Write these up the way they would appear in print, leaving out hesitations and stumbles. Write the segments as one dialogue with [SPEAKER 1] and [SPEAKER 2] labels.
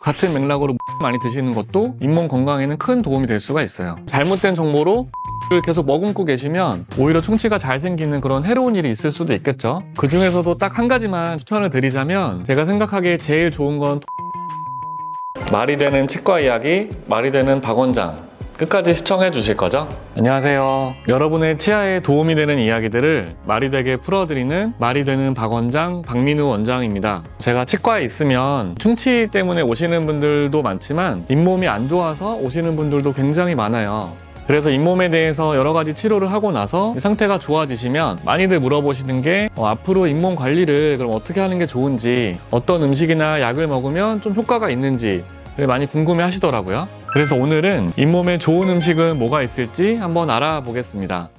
[SPEAKER 1] 같은 맥락으로 많이 드시는 것도 잇몸 건강에는 큰 도움이 될 수가 있어요. 잘못된 정보로 를 계속 머금고 계시면 오히려 충치가 잘 생기는 그런 해로운 일이 있을 수도 있겠죠. 그 중에서도 딱 한 가지만 추천을 드리자면 제가 생각하기에 제일 좋은 건 말이 되는 치과 이야기, 말이 되는 박 원장, 끝까지 시청해 주실 거죠? 안녕하세요. 여러분의 치아에 도움이 되는 이야기들을 말이 되게 풀어드리는 말이 되는 박 원장, 박민우 원장입니다. 제가 치과에 있으면 충치 때문에 오시는 분들도 많지만 잇몸이 안 좋아서 오시는 분들도 굉장히 많아요. 그래서 잇몸에 대해서 여러 가지 치료를 하고 나서 상태가 좋아지시면 많이들 물어보시는 게 앞으로 잇몸 관리를 그럼 어떻게 하는 게 좋은지, 어떤 음식이나 약을 먹으면 좀 효과가 있는지 많이 궁금해 하시더라고요. 그래서 오늘은 잇몸에 좋은 음식은 뭐가 있을지 한번 알아보겠습니다.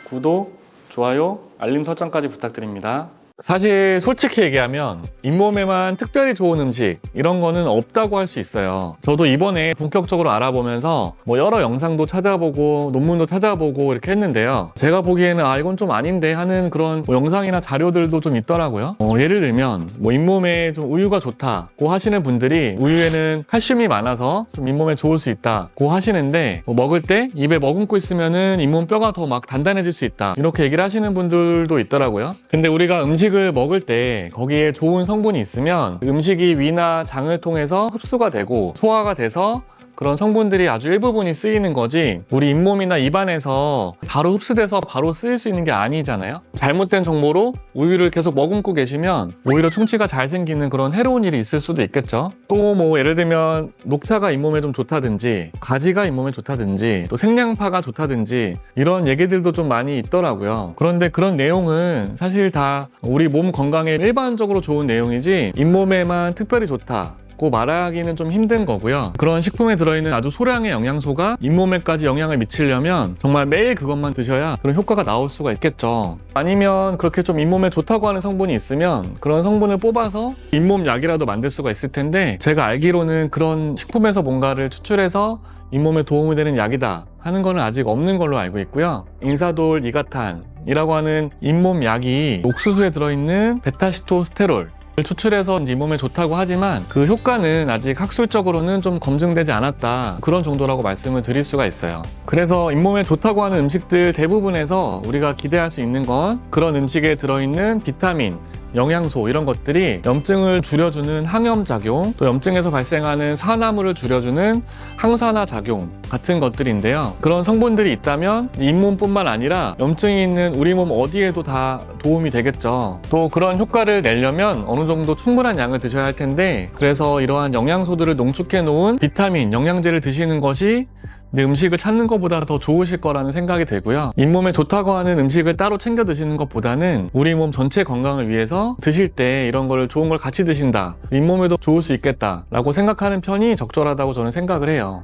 [SPEAKER 1] 구독, 좋아요, 알림 설정까지 부탁드립니다. 사실 솔직히 얘기하면 잇몸에만 특별히 좋은 음식 이런 거는 없다고 할 수 있어요. 저도 이번에 본격적으로 알아보면서 여러 영상도 찾아보고 논문도 찾아보고 이렇게 했는데요. 제가 보기에는 이건 좀 아닌데 하는 그런 영상이나 자료들도 좀 있더라고요. 예를 들면 잇몸에 좀 우유가 좋다고 하시는 분들이 우유에는 칼슘이 많아서 좀 잇몸에 좋을 수 있다고 하시는데 먹을 때 입에 머금고 있으면은 잇몸 뼈가 더 막 단단해질 수 있다 이렇게 얘기를 하시는 분들도 있더라고요. 근데 우리가 음식을 먹을 때 거기에 좋은 성분이 있으면 음식이 위나 장을 통해서 흡수가 되고 소화가 돼서 그런 성분들이 아주 일부분이 쓰이는 거지 우리 잇몸이나 입안에서 바로 흡수돼서 바로 쓰일 수 있는 게 아니잖아요. 잘못된 정보로 우유를 계속 머금고 계시면 오히려 충치가 잘 생기는 그런 해로운 일이 있을 수도 있겠죠. 또 예를 들면 녹차가 잇몸에 좀 좋다든지 가지가 잇몸에 좋다든지 또 생양파가 좋다든지 이런 얘기들도 좀 많이 있더라고요. 그런데 그런 내용은 사실 다 우리 몸 건강에 일반적으로 좋은 내용이지 잇몸에만 특별히 좋다 고 말하기는 좀 힘든 거고요. 그런 식품에 들어있는 아주 소량의 영양소가 잇몸에까지 영향을 미치려면 정말 매일 그것만 드셔야 그런 효과가 나올 수가 있겠죠. 아니면 그렇게 좀 잇몸에 좋다고 하는 성분이 있으면 그런 성분을 뽑아서 잇몸 약이라도 만들 수가 있을 텐데 제가 알기로는 그런 식품에서 뭔가를 추출해서 잇몸에 도움이 되는 약이다 하는 거는 아직 없는 걸로 알고 있고요. 인사돌 이가탄이라고 하는 잇몸 약이 옥수수에 들어있는 베타시토스테롤 추출해서 잇몸에 좋다고 하지만 그 효과는 아직 학술적으로는 좀 검증되지 않았다 그런 정도라고 말씀을 드릴 수가 있어요. 그래서 잇몸에 좋다고 하는 음식들 대부분에서 우리가 기대할 수 있는 건 그런 음식에 들어있는 비타민, 영양소 이런 것들이 염증을 줄여주는 항염작용, 또 염증에서 발생하는 산화물을 줄여주는 항산화 작용 같은 것들인데요. 그런 성분들이 있다면 잇몸뿐만 아니라 염증이 있는 우리 몸 어디에도 다 도움이 되겠죠. 또 그런 효과를 내려면 어느 정도 충분한 양을 드셔야 할 텐데 그래서 이러한 영양소들을 농축해 놓은 비타민, 영양제를 드시는 것이 내 음식을 찾는 것보다 더 좋으실 거라는 생각이 들고요. 잇몸에 좋다고 하는 음식을 따로 챙겨 드시는 것보다는 우리 몸 전체 건강을 위해서 드실 때 이런 걸 좋은 걸 같이 드신다. 잇몸에도 좋을 수 있겠다 라고 생각하는 편이 적절하다고 저는 생각을 해요.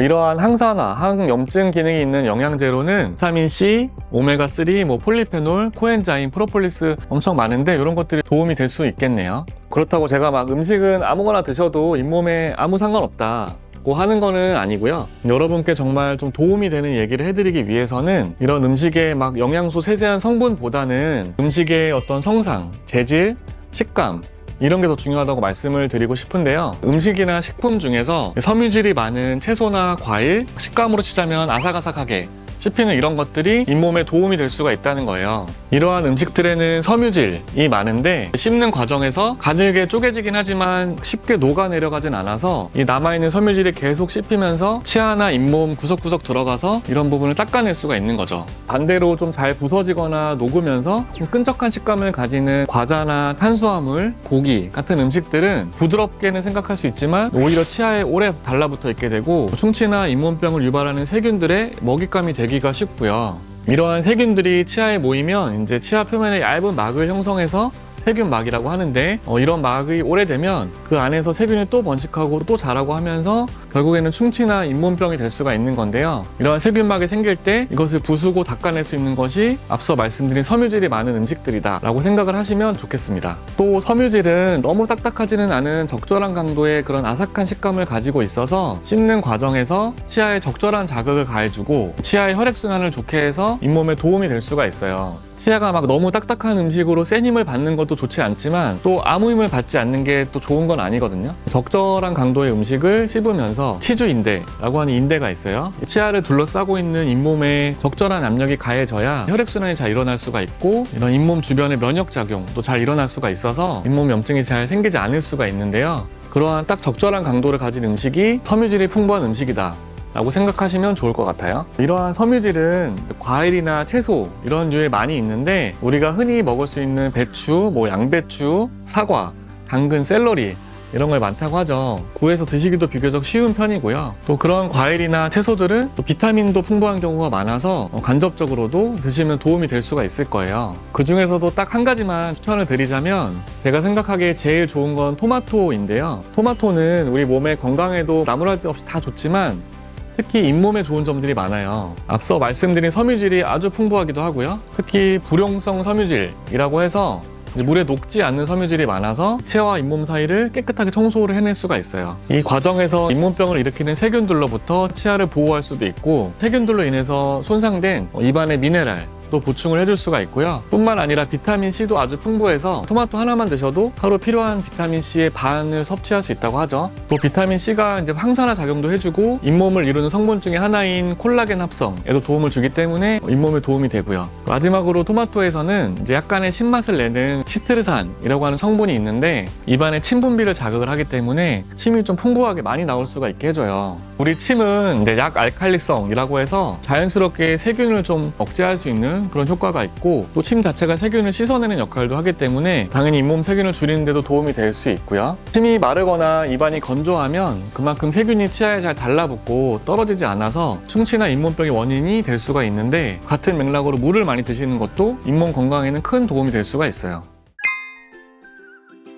[SPEAKER 1] 이러한 항산화, 항염증 기능이 있는 영양제로는 비타민C, 오메가3, 폴리페놀, 코엔자임, 프로폴리스 엄청 많은데 이런 것들이 도움이 될 수 있겠네요. 그렇다고 제가 음식은 아무거나 드셔도 잇몸에 아무 상관없다 하는 거는 아니고요. 여러분께 정말 좀 도움이 되는 얘기를 해드리기 위해서는 이런 음식의 영양소 세세한 성분보다는 음식의 어떤 성상, 재질, 식감 이런 게 더 중요하다고 말씀을 드리고 싶은데요. 음식이나 식품 중에서 섬유질이 많은 채소나 과일, 식감으로 치자면 아삭아삭하게 씹히는 이런 것들이 잇몸에 도움이 될 수가 있다는 거예요. 이러한 음식들에는 섬유질이 많은데 씹는 과정에서 가늘게 쪼개지긴 하지만 쉽게 녹아내려가진 않아서 이 남아있는 섬유질이 계속 씹히면서 치아나 잇몸 구석구석 들어가서 이런 부분을 닦아낼 수가 있는 거죠. 반대로 좀 잘 부서지거나 녹으면서 좀 끈적한 식감을 가지는 과자나 탄수화물, 고기 같은 음식들은 부드럽게는 생각할 수 있지만 오히려 치아에 오래 달라붙어 있게 되고 충치나 잇몸병을 유발하는 세균들의 먹잇감이 되기가 쉽고요. 이러한 세균들이 치아에 모이면 이제 치아 표면에 얇은 막을 형성해서 세균막이라고 하는데 이런 막이 오래되면 그 안에서 세균이 또 번식하고 또 자라고 하면서 결국에는 충치나 잇몸병이 될 수가 있는 건데요. 이러한 세균막이 생길 때 이것을 부수고 닦아낼 수 있는 것이 앞서 말씀드린 섬유질이 많은 음식들이다 라고 생각을 하시면 좋겠습니다. 또 섬유질은 너무 딱딱하지는 않은 적절한 강도의 그런 아삭한 식감을 가지고 있어서 씹는 과정에서 치아에 적절한 자극을 가해주고 치아의 혈액순환을 좋게 해서 잇몸에 도움이 될 수가 있어요. 치아가 막 너무 딱딱한 음식으로 센 힘을 받는 것도 좋지 않지만 또 아무 힘을 받지 않는 게 또 좋은 건 아니거든요. 적절한 강도의 음식을 씹으면서 치주인대라고 하는 인대가 있어요. 치아를 둘러싸고 있는 잇몸에 적절한 압력이 가해져야 혈액순환이 잘 일어날 수가 있고 이런 잇몸 주변의 면역작용도 잘 일어날 수가 있어서 잇몸 염증이 잘 생기지 않을 수가 있는데요. 그러한 딱 적절한 강도를 가진 음식이 섬유질이 풍부한 음식이다 라고 생각하시면 좋을 것 같아요. 이러한 섬유질은 과일이나 채소 이런 류에 많이 있는데 우리가 흔히 먹을 수 있는 배추, 양배추, 사과, 당근, 샐러리 이런 걸 많다고 하죠. 구해서 드시기도 비교적 쉬운 편이고요. 또 그런 과일이나 채소들은 또 비타민도 풍부한 경우가 많아서 간접적으로도 드시면 도움이 될 수가 있을 거예요. 그 중에서도 딱 한 가지만 추천을 드리자면 제가 생각하기에 제일 좋은 건 토마토인데요. 토마토는 우리 몸의 건강에도 나무랄 데 없이 다 좋지만 특히 잇몸에 좋은 점들이 많아요. 앞서 말씀드린 섬유질이 아주 풍부하기도 하고요. 특히 불용성 섬유질이라고 해서 물에 녹지 않는 섬유질이 많아서 치아와 잇몸 사이를 깨끗하게 청소를 해낼 수가 있어요. 이 과정에서 잇몸병을 일으키는 세균들로부터 치아를 보호할 수도 있고 세균들로 인해서 손상된 입안의 미네랄 또 보충을 해줄 수가 있고요. 뿐만 아니라 비타민C도 아주 풍부해서 토마토 하나만 드셔도 하루 필요한 비타민C의 반을 섭취할 수 있다고 하죠. 또 비타민C가 이제 항산화 작용도 해주고 잇몸을 이루는 성분 중에 하나인 콜라겐 합성에도 도움을 주기 때문에 잇몸에 도움이 되고요. 마지막으로 토마토에서는 이제 약간의 신맛을 내는 시트르산이라고 하는 성분이 있는데 입안의 침 분비를 자극을 하기 때문에 침이 좀 풍부하게 많이 나올 수가 있게 해줘요. 우리 침은 이제 약알칼리성이라고 해서 자연스럽게 세균을 좀 억제할 수 있는 그런 효과가 있고 또 침 자체가 세균을 씻어내는 역할도 하기 때문에 당연히 잇몸 세균을 줄이는 데도 도움이 될 수 있고요. 침이 마르거나 입안이 건조하면 그만큼 세균이 치아에 잘 달라붙고 떨어지지 않아서 충치나 잇몸병의 원인이 될 수가 있는데 같은 맥락으로 물을 많이 드시는 것도 잇몸 건강에는 큰 도움이 될 수가 있어요.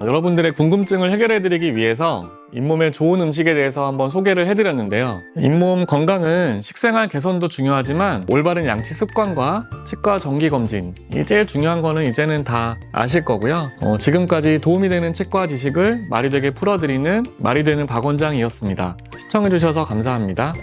[SPEAKER 1] 여러분들의 궁금증을 해결해드리기 위해서 잇몸에 좋은 음식에 대해서 한번 소개를 해드렸는데요. 잇몸 건강은 식생활 개선도 중요하지만 올바른 양치 습관과 치과 정기검진이 제일 중요한 거는 이제는 다 아실 거고요. 지금까지 도움이 되는 치과 지식을 말이 되게 풀어드리는 말이 되는 박 원장이었습니다. 시청해주셔서 감사합니다.